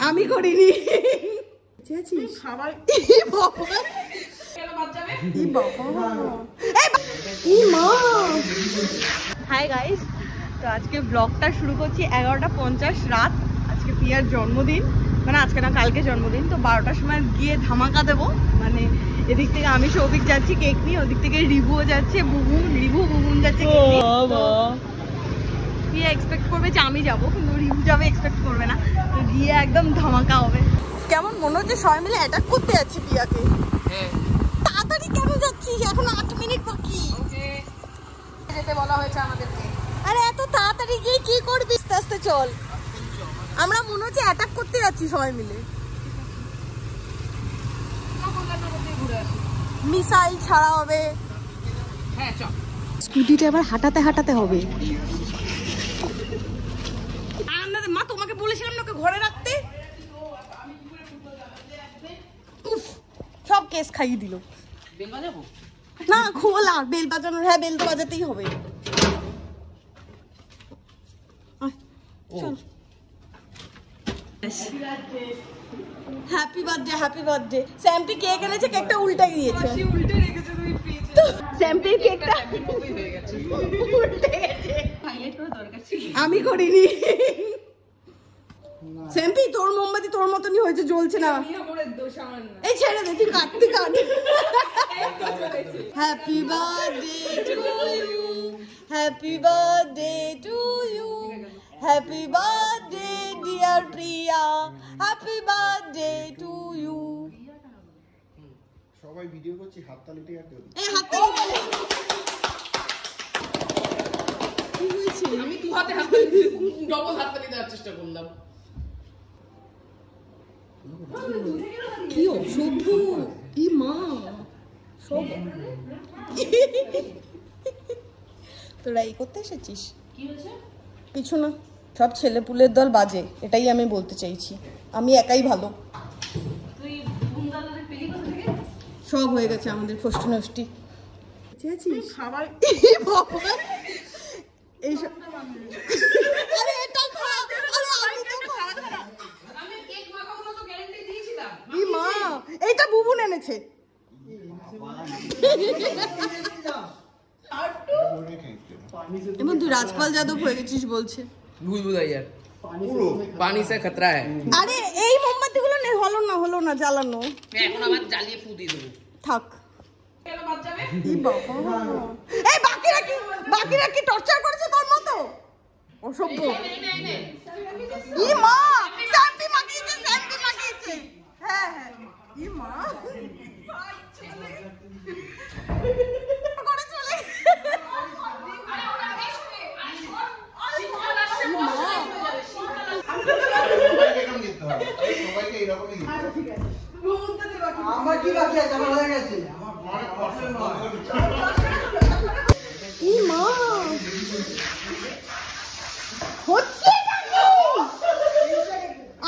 আমি করিনি। Hi guys, তো আজকে ব্লগটা শুরু করছি 11:50 রাত। আজকে প্রিয়ার জন্মদিন, মানে আজকে না কালকে জন্মদিন। তো 12টার সময় গিয়ে ধামাকা দেবো। মানে এদিক থেকে আমি সৌভিক যাচ্ছি কেক নিয়ে, ওদিক থেকে রিভুও যাচ্ছে, বুবুন যাচ্ছে। প্রিয়া এক্সপেক্ট করবে যে আমি যাবো, কিন্তু রিভু যাবে এক্সপেক্ট করবে না। তো গিয়ে একদম ধামাকা হবে। কেমন মনে হচ্ছে সবাই মিলে অ্যাটাক করতে যাচ্ছি প্রিয়াকে। তাড়াতাড়ি কেন যাচ্ছিস? এখন 8 মিনিট বাকি। যেতে বলা হয়েছে আমাদেরকে। আরে এত তাড়াতাড়ি গিয়ে কি করবি? আস্তে আস্তে চল। আমরা মনে হচ্ছে অ্যাটাক করতে যাচ্ছি সবাই মিলে। মিসাইল ছাড়া হবে। হ্যাঁ চল। স্কুটিটা এবার হাঁটাতে হাঁটাতে হবে। মা তোমাকে বলেছিলাম না ওকে ঘরে রাখতে। সব কেস খাইয়ে দিল। বেল বাজাবো না, খোলা বেল বাজানোর। হ্যাঁ বেল তো বাজাতেই হবে। চল। Happy birthday, happy birthday. Sampi cake এনেছে, কেকটা উল্টে গিয়েছে। উল্টে রেখেছে তুমি ফ্রিজে। স্যাম্পির কেকটা উল্টে গেছে। হাইলাইট করা দরকার ছিল, আমি করিনি। স্যাম্পি তোর মোমবাতি তোর মতনই হয়েছে, জ্বলছে না। এই ছেড়ে দে, তুই কাটতে কাট। Happy birthday to you, happy birthday to you, happy birthday dear Priya, happy birthday to you. সবাই ভিডিও করছি, হাততালিটা আর দেব। এই হাততালি কি হয়েছে? আমি দু হাতে হাততালি, ডবল হাততালি দেওয়ার চেষ্টা করলাম। কি অসভ্য, কি মা সব। তোরা এই করতে এসেছিস? কি হয়েছে? কিছু না, সব ছেলে পুলের দল বাজে, এটাই আমি বলতে চাইছি। আমি একাই ভালো। তুই বুনদাদাদের পেলি কোথা থেকে? সব হয়ে গেছে আমাদের ফষ্টি নষ্টি। খাবার এইসব। আরে এটা খা। আরে আমি তো খাওয়া না। আমি কেক মাখাবো না তো গ্যারান্টি দিয়েছিলাম। ই মা, এইটা বুবুন এনেছে। এমন তুই রাজপাল যাদব হয়ে গেছিস বলছে। ভুল বুঝাইয়ার পানি সে খতরা है। আরে এই মোমবাতিগুলো হলো না জ্বালানো। এখন আবার জ্বালিয়ে ফু দিয়ে দেবো। থাক। কেন বাদ যাবে? ই বাবা, এই বাকিরা কি টর্চার করেছে তোর মতো? অসভ্য। ই মা, স্যাম্পি মাগিয়েছে। হ্যাঁ হ্যাঁ, ই মা করে চলে। আরে ওটা বেশবে। আরে শোন, সবাইকে এরকমই দিতে হবে। আমার কি বাকি আছে? আমার হয়ে গেছে। ই মা হচ্ছে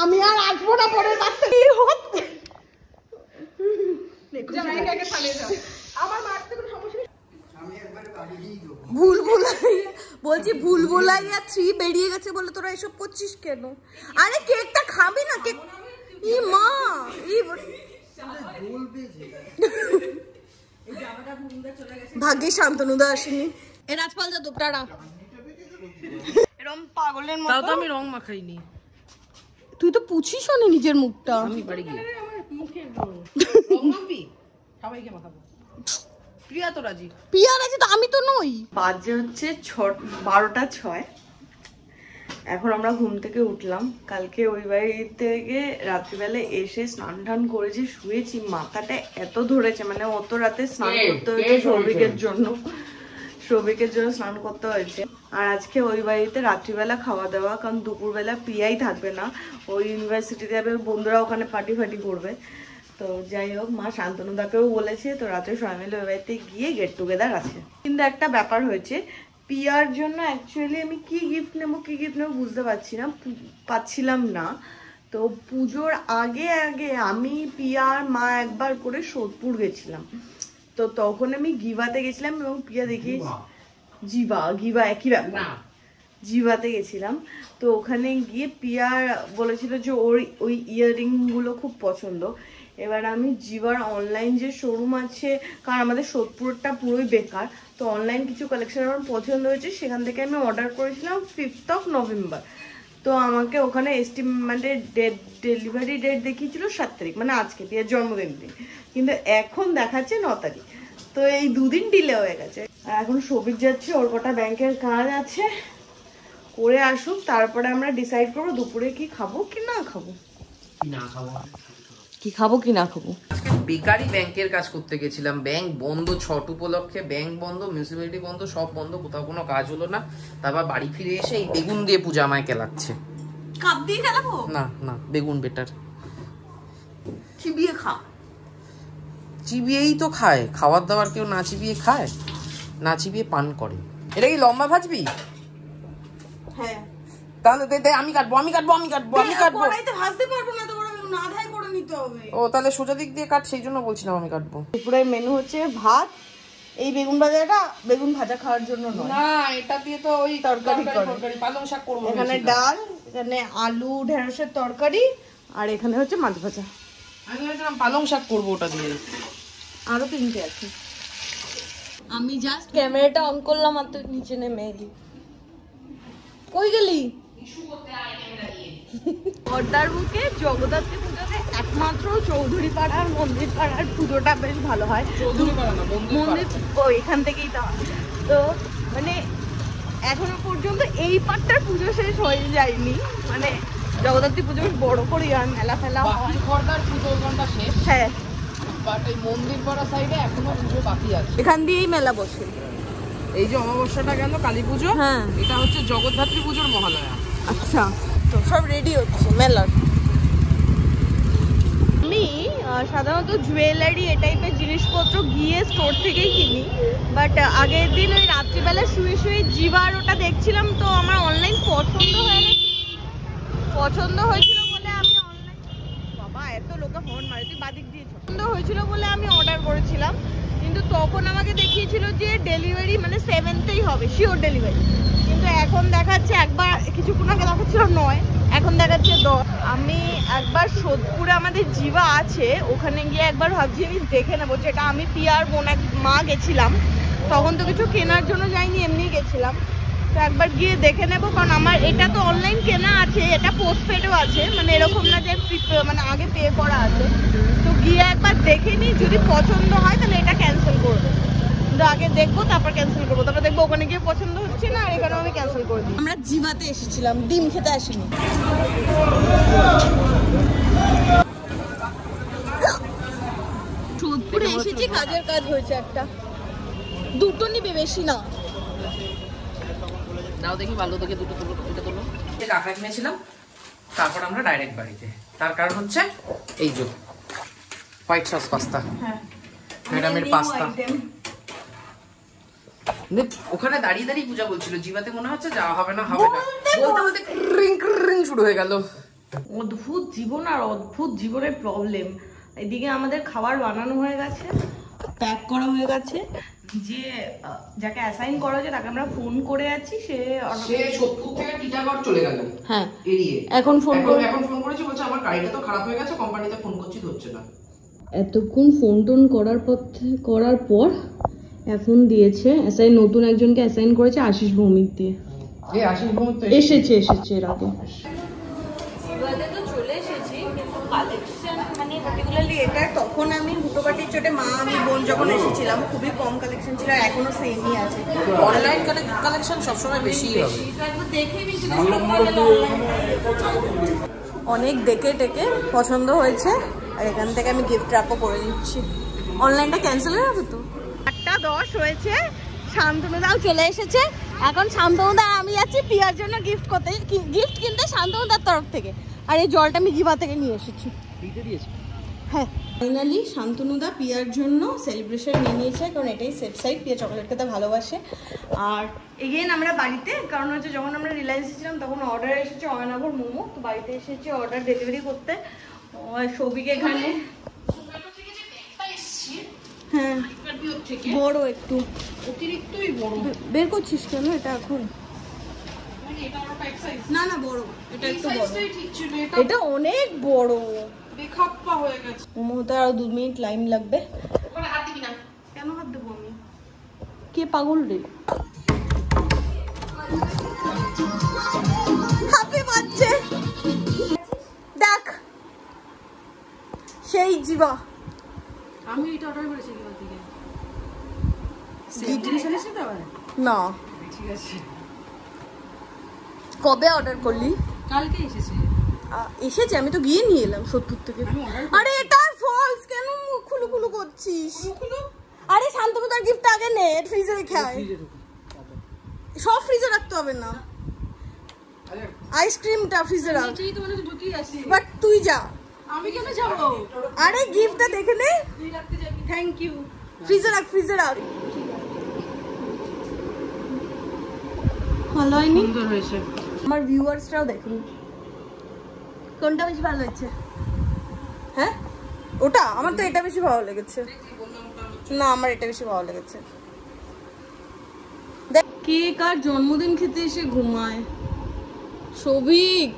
আমি আর আসবো না পরের বাচ্চা। কি হচ্ছে? ভুলভুলাইয়া 3 বেরিয়ে গেছে বলে তোরা এসব করছিস কেন? আরে কেকটা খাবি না? কেক ই মা, ভাগ্যে শান্তনুদা আসেনি। এ রাজপাল যাদব টাটা। এরকম পাগলের মতো। তাও তো আমি রং মাখাইনি। তুই তো পুছিস না নিজের মুখটা। আমি বাড়ি গিয়ে রং মাখবি, সবাইকে মাখাবো। প্রিয়া তো রাজি। তো আমি তো নই। বাজে হচ্ছে 12:06। এখন আমরা ঘুম থেকে উঠলাম। কালকে ওই বাড়ি থেকে রাত্রিবেলা এসে স্নান টান করেছি, শুয়েছি, মাথাটা এত ধরেছে, মানে অত রাতে স্নান করতে হয়েছে সৌভিকের জন্য স্নান করতে হয়েছে। আর আজকে ওই বাড়িতে রাত্রিবেলা খাওয়া দাওয়া, কারণ দুপুরবেলা প্রিয়াই থাকবে না, ওই ইউনিভার্সিটিতে যাবে, বন্ধুরা ওখানে পার্টি করবে। তো যাই হোক, মা শান্তনুদাকেও বলেছে, তো রাতে সবাই মিলে ওই বাড়িতে গিয়ে গেট টুগেদার আছে। কিন্তু একটা ব্যাপার হয়েছে, পিয়ার জন্য অ্যাকচুয়ালি আমি কি গিফট নেবো বুঝতে পারছিলাম না। তো পুজোর আগে আমি পিয়ার মা একবার করে সোদপুর গেছিলাম। তো তখন আমি গিভাতে গেছিলাম এবং পিয়া দেখি গিভা একই ব্যাপার। জিভাতে গেছিলাম। তো ওখানে গিয়ে পিয়া বলেছিল যে ওর ওই ইয়াররিংগুলো খুব পছন্দ। এবার আমি জিভার অনলাইন যে শোরুম আছে, কারণ আমাদের সোদপুরটা পুরোই বেকার, তো অনলাইন কিছু কালেকশন আমার পছন্দ হয়েছে, সেখান থেকে আমি অর্ডার করেছিলাম 5th নভেম্বর। তো আমাকে ওখানে এস্টিমেটেড ডেলিভারি ডেট দেখিয়েছিল 7 তারিখ, মানে আজকে পিয়ার জন্মদিন দিন, কিন্তু এখন দেখাচ্ছে 9 তারিখ। তো এই 2 দিন ডিলে হয়ে গেছে। আর এখন সবিক যাচ্ছে, ওর কটা ব্যাংকের কাজ আছে, করে আসুক, তারপরে আমরা ডিসাইড করবো দুপুরে কি খাবো কি না খাবো। কি খাবো কি না খাবো। আজকে বেকারি ব্যাংকের কাজ করতে গেছিলাম, ব্যাংক বন্ধ, ছট উপলক্ষে ব্যাংক বন্ধ, মিউনিসিপ্যালিটি বন্ধ, সব বন্ধ, কোথাও কোনো কাজ হলো না। তারপর বাড়ি ফিরে এসে এই বেগুন দিয়ে পূজা আমায় কেলাচ্ছে। কাপ দিয়ে খেলাবো না না, বেগুন বেটার। চিবিয়ে খা। চিবিয়েই তো খায়, খাবার দাবার কেউ না চিবিয়ে খায়? না চিবিয়ে পান করে। এটা কি লম্বা ভাজবি? হ্যাঁ, তাহলে আমি কাটবো আমি কাটবো আমি কাটবো আমি কাটবো। কড়াইতে ভাজতে পারবো না, তো আধাই করে নিতে হবে। ও তাহলে সোজা দিক দিয়ে কাট, সেই জন্য বলছিলাম আমি কাটবো। দুপুরের মেনু হচ্ছে ভাত। এই বেগুন ভাজাটা বেগুন ভাজা খাওয়ার জন্য নয়, না এটা দিয়ে তো ওই তরকারি পালং শাক করবো। এখানে ডাল, এখানে আলু ঢেঁড়সের তরকারি, আর এখানে হচ্ছে মাছ ভাজা। আমি ভেবেছিলাম পালং শাক করবো ওটা দিয়ে। আরো 3টে আছে। আমি জাস্ট ক্যামেরাটা অন করলাম আর তুই নিচে নেমে এলি। কই গেলি? পর্দার বুকে জগদ্ধাত্রী পুজোতে একমাত্র চৌধুরী পাড়ার মন্দির পাড়ার পুজোটা বেশ ভালো হয়। মন্দির এখান থেকেই তো হয়। তো মানে এখনো পর্যন্ত এই পাড়টার পুজো শেষ হয়ে যায়নি, মানে জগদ্ধাত্রী পুজো বড় করে আর মেলা ফেলা হয়। পুজো ঘন্টা শেষ, হ্যাঁ, বাট এই মন্দির পাড়া সাইডে এখনো পুজো বাকি আছে। এখান দিয়েই মেলা বসে। এই যে অমাবস্যাটা গেল কালী পুজো, হ্যাঁ, এটা হচ্ছে জগদ্ধাত্রী পুজোর মহালয়া। আচ্ছা, তো সব রেডি হচ্ছে মেলার। আমি সাধারণত জুয়েলারি এ টাইপের জিনিসপত্র গিয়ে স্টোর থেকেই কিনি, বাট আগের দিন ওই রাত্রিবেলা শুয়ে শুয়ে জিভার ওটা দেখছিলাম, তো আমার অনলাইন পছন্দ হয়ে গেছে। পছন্দ হয়েছিল বলে আমি অনলাইন, বাবা এত লোকে ফোন মারে, তুই বাদিক দিয়েছ। পছন্দ হয়েছিল বলে আমি অর্ডার করেছিলাম, কিন্তু তখন আমাকে দেখিয়েছিল যে ডেলিভারি মানে 7th হবে, শিওর ডেলিভারি, কিন্তু এখন দেখাচ্ছে একবার কিছুক্ষণ আগে দেখাচ্ছিল 9, এখন দেখাচ্ছে 10। আমি একবার সোদপুরে আমাদের জিভা আছে, ওখানে গিয়ে একবার ভাবছি আমি দেখে নেবো, যেটা আমি পিয়ার বোন মা গেছিলাম, তখন তো কিছু কেনার জন্য যাইনি, এমনি গেছিলাম। তো একবার গিয়ে দেখে নেবো, কারণ আমার এটা তো অনলাইন কেনা আছে, এটা পোস্টপেডও আছে, মানে এরকম না যে মানে আগে পে করা আছে। তো গিয়ে একবার দেখে নিই, যদি পছন্দ হয় তাহলে এটা ক্যান্সেল করবো, কিন্তু আগে দেখবো তারপর ক্যান্সেল করবো, তারপর দেখবো ওখানে গিয়ে পছন্দ হচ্ছে না, আর এখানেও আমি ক্যান্সেল করে দিই। আমরা জিভাতে এসেছিলাম, ডিম খেতে আসিনি। সোদপুরে এসেছি, কাজের কাজ হয়েছে একটা, দুটো নিবে, বেশি না। নাও দেখি ভালো দেখে দুটো তুলো। কাঁকড়া কিনেছিলাম, তারপর আমরা ডাইরেক্ট বাড়িতে। তার কারণ হচ্ছে এই যে হোয়াইট সস পাস্তা, ম্যাডামের পাস্তা। ওখানে দাঁড়িয়ে দাঁড়িয়ে পূজা বলছিল, জিভাতে মনে হচ্ছে যাওয়া হবে না হবে না, বলতে বলতে ক্রিং ক্রিং শুরু হয়ে গেল। অদ্ভুত জীবন আর অদ্ভুত জীবনের প্রবলেম। এদিকে আমাদের খাবার বানানো হয়ে গেছে, প্যাক করা হয়ে গেছে, যে যাকে অ্যাসাইন করা হয়েছে তাকে আমরা ফোন করে আছি, সে সোদপুর থেকে টিটাগড় চলে গেল। হ্যাঁ, এড়িয়ে এখন ফোন করেছি, বলছে আমার গাড়িটা তো খারাপ হয়ে গেছে, কোম্পানিতে ফোন করছি ধরছে না। এতক্ষণ ফোন টোন করার পর এখন দিয়েছে অ্যাসাইন, নতুন একজনকে অ্যাসাইন করেছে আশিস ভৌমিক দিয়ে। এসেছে এর আগে। তো চলে এসেছি, কিন্তু কালেকশন মানে পার্টিকুলারলি এটা তখন আমি হুটোপাটির চোটে মা আমি বোন যখন এসেছিলাম খুবই কম কালেকশন ছিল, এখনো সেমই আছে। অনলাইন কালেকশন সবসময় বেশি হবে। অনেক দেখে টেকে পছন্দ হয়েছে, আর এখান থেকে আমি গিফট র্যাপও করে দিচ্ছি। অনলাইনটা ক্যান্সেল হয়ে যাবে তো। 8:10 হয়েছে, শান্তনুদাও চলে এসেছে। এখন শান্তনুদা আমি যাচ্ছি পিয়ার জন্য গিফট কিনতে শান্তনুদার তরফ থেকে, আর এই জলটা আমি জিভা থেকে নিয়ে এসেছি। হ্যাঁ, ফাইনালি শান্তনুদা পিয়ার জন্য সেলিব্রেশন নিয়ে নিয়েছে, কারণ এটাই সেফ সাইড, পিয়া চকলেট খেতে ভালোবাসে। আর এগেন আমরা বাড়িতে, কারণ হচ্ছে যখন আমরা রিলায়েন্সে ছিলাম তখন অর্ডার এসেছে অয়নাগর মোমো, তো বাড়িতে এসেছে অর্ডার ডেলিভারি করতে। সবিকে এখানে হ্যাঁ বড় একটু, অতিরিক্তই বড়। বের করছিস কেন এটা এখন? এটা আমার প্যাক সাইজ না না বড়, এটা একটু বড়। সাইজটাই ঠিক ছিল, এটা অনেক বড়, বেখাপ্পা হয়ে গেছে। মোমোতে আরো 2 মিনিট টাইম লাগবে। ওখানে হাত দিবি না। কেন হাত দেবো আমি? কে পাগল রে? হাতে বাজছে দেখ, সেই জীবা। আমি এটা অর্ডার করেছি কি বলতে গিয়ে সেম জিনিস এনেছি তো আবার। না, ঠিক আছে, কবে অর্ডার করলি? কালকে এসেছে। এসেছে, আমি তো গিয়ে নিয়ে এলাম 70 থেকে। আমি order আরে এটা ফলস, কেন মুখ খুলু খুলু করছিস? আরে শান্তনু তার গিফট আগে নে, ফ্রিজে রেখে আয়। সব ফ্রিজে রাখতে হবে না, আইসক্রিমটা ফ্রিজে রাখ। নিচেই তো মানে ঢুকিয়ে আসি। বাট তুই যা। আমি কেন যাব? আরে গিফটটা দেখে নে, তুই রাখতে যাবি। Thank you. ফ্রিজে রাখ, ফ্রিজে রাখ। ভালো হয়নি? সুন্দর হয়েছে। আমার ভিউয়ার্সরাও দেখুন কোনটা বেশি ভালো হয়েছে। হ্যাঁ ওটা, আমার তো এটা বেশি ভালো লেগেছে। না, আমার এটা বেশি ভালো লেগেছে। দেখ কে কার জন্মদিন খেতে এসে ঘুমায়। সবিক,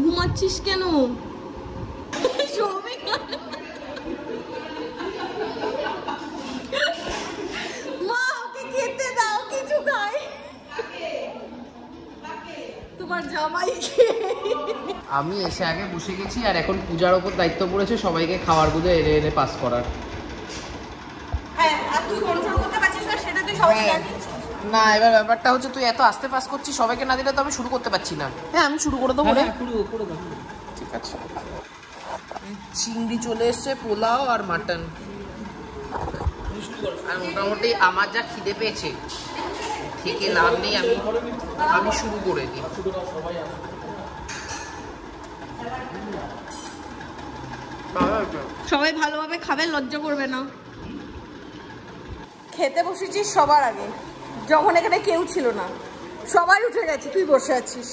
ঘুমাচ্ছিস কেন? সবিক, মা ওকে খেতে দাও, কিছু খায়। তোমার জামাই আমি এসে আগে বসে গেছি, আর এখন পূজার ওপর দায়িত্ব পড়েছে সবাইকে খাবার গুলো এনে এনে পাস করার। হ্যাঁ, আর তুই কন্ট্রোল করতে পারছিস না, সেটা তুই সবাই জানিস। না, এবার ব্যাপারটা হচ্ছে তুই এত আস্তে পাস করছিস, সবাইকে না দিলে তো আমি শুরু করতে পারছি না। হ্যাঁ, আমি শুরু করে দেবো। ঠিক আছে, চিংড়ি চলে এসছে, পোলাও আর মাটন। আর মোটামুটি আমার যা খিদে পেয়েছে, থেকে লাভ নেই, আমি শুরু করে দিই। সবাই ভালোভাবে খাবে, লজ্জা করবে না। খেতে বসেছিস সবার আগে, যখন এখানে কেউ ছিল না, সবাই উঠে গেছে, তুই বসে আছিস।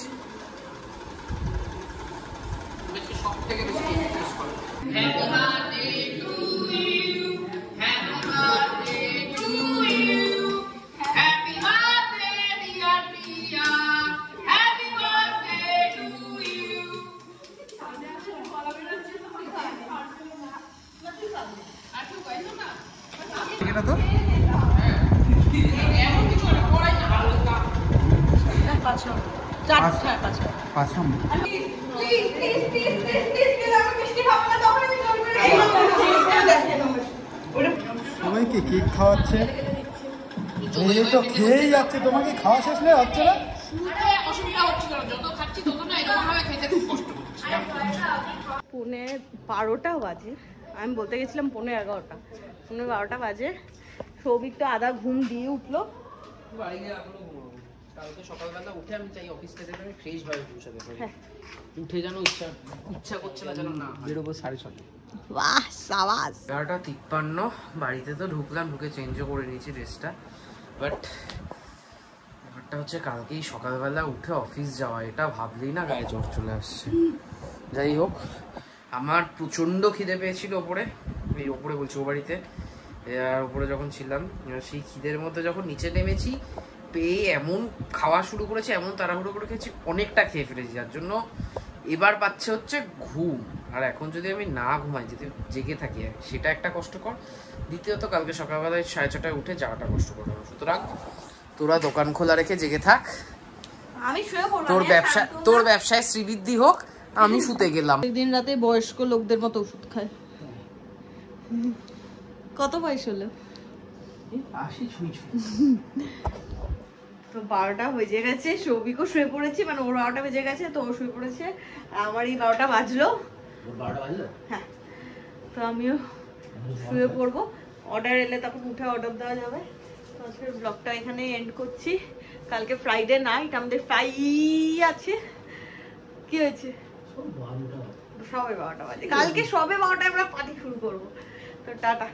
সবাইকে কেক খাওয়াচ্ছে, এই তো খেয়েই যাচ্ছে, তোমাকে খাওয়া শেষ নেই হচ্ছে না? অসুবিধা হচ্ছে না, যত খাচ্ছি তত না এরকম ভাবে খেতে খুব কষ্ট হচ্ছে। 12:30 বাজে, আমি বলতে গেছিলাম 11:15, 12:30 বাজে। সৌভিক তো আধা ঘুম দিয়ে উঠলো। বাড়ি গিয়ে এখনো ঘুমাবো। কালকে সকালবেলা উঠে আমি চাই অফিস থেকে আমি ফ্রেশ ভাবে পৌঁছাতে পারি। উঠে যেন ইচ্ছা করছে না, যেন না বেরোবো 6:30। বাহ, সাবাস। 11:53 বাড়িতে তো ঢুকলাম, ঢুকে চেঞ্জও করে নিয়েছি ড্রেসটা। বাট ব্যাপারটা হচ্ছে কালকেই সকালবেলা উঠে অফিস যাওয়া, এটা ভাবলেই না গায়ে জ্বর চলে আসছে। যাই হোক, আমার প্রচণ্ড খিদে পেয়েছিল ওপরে, এই ওপরে বলছি ও বাড়িতে, ওপরে যখন ছিলাম, সেই খিদের মধ্যে যখন নিচে নেমেছি, পেয়ে এমন খাওয়া শুরু করেছি, এমন তাড়াহুড়ো করে খেয়েছি, অনেকটা খেয়ে ফেলেছি। যার জন্য এবার পাচ্ছে হচ্ছে ঘুম। আর এখন যদি আমি না ঘুমাই, যদি জেগে থাকি, সেটা একটা কষ্টকর। দ্বিতীয়ত কালকে সকালবেলায় 6:30 উঠে যাওয়াটা কষ্টকর হবে। সুতরাং তোরা দোকান খোলা রেখে জেগে থাক, আমি শুয়ে পড়লাম। তোর ব্যবসায় শ্রীবৃদ্ধি হোক, আমি শুতে গেলাম। একদিন রাতে বয়স্ক লোকদের মতো ওষুধ খায়। কত বয়স হলো? 80 ছুঁই। তো 12টা বেজে গেছে, সৌভিকও শুয়ে পড়েছি, মানে ওর 12টা বেজে গেছে, তো ও শুয়ে পড়েছে, আর আমার এই 12টা বাজলো। হ্যাঁ, তো আমিও শুয়ে পড়বো। অর্ডার এলে তখন উঠে অর্ডার দেওয়া যাবে। তো আজকের ব্লগটা এখানে এন্ড করছি। কালকে ফ্রাইডে নাইট, আমাদের ফ্রাই আছে। কি হয়েছে? সবে 12টা বাজে, কালকে সবে 12টায় আমরা পার্টি শুরু করবো। তো টাটা।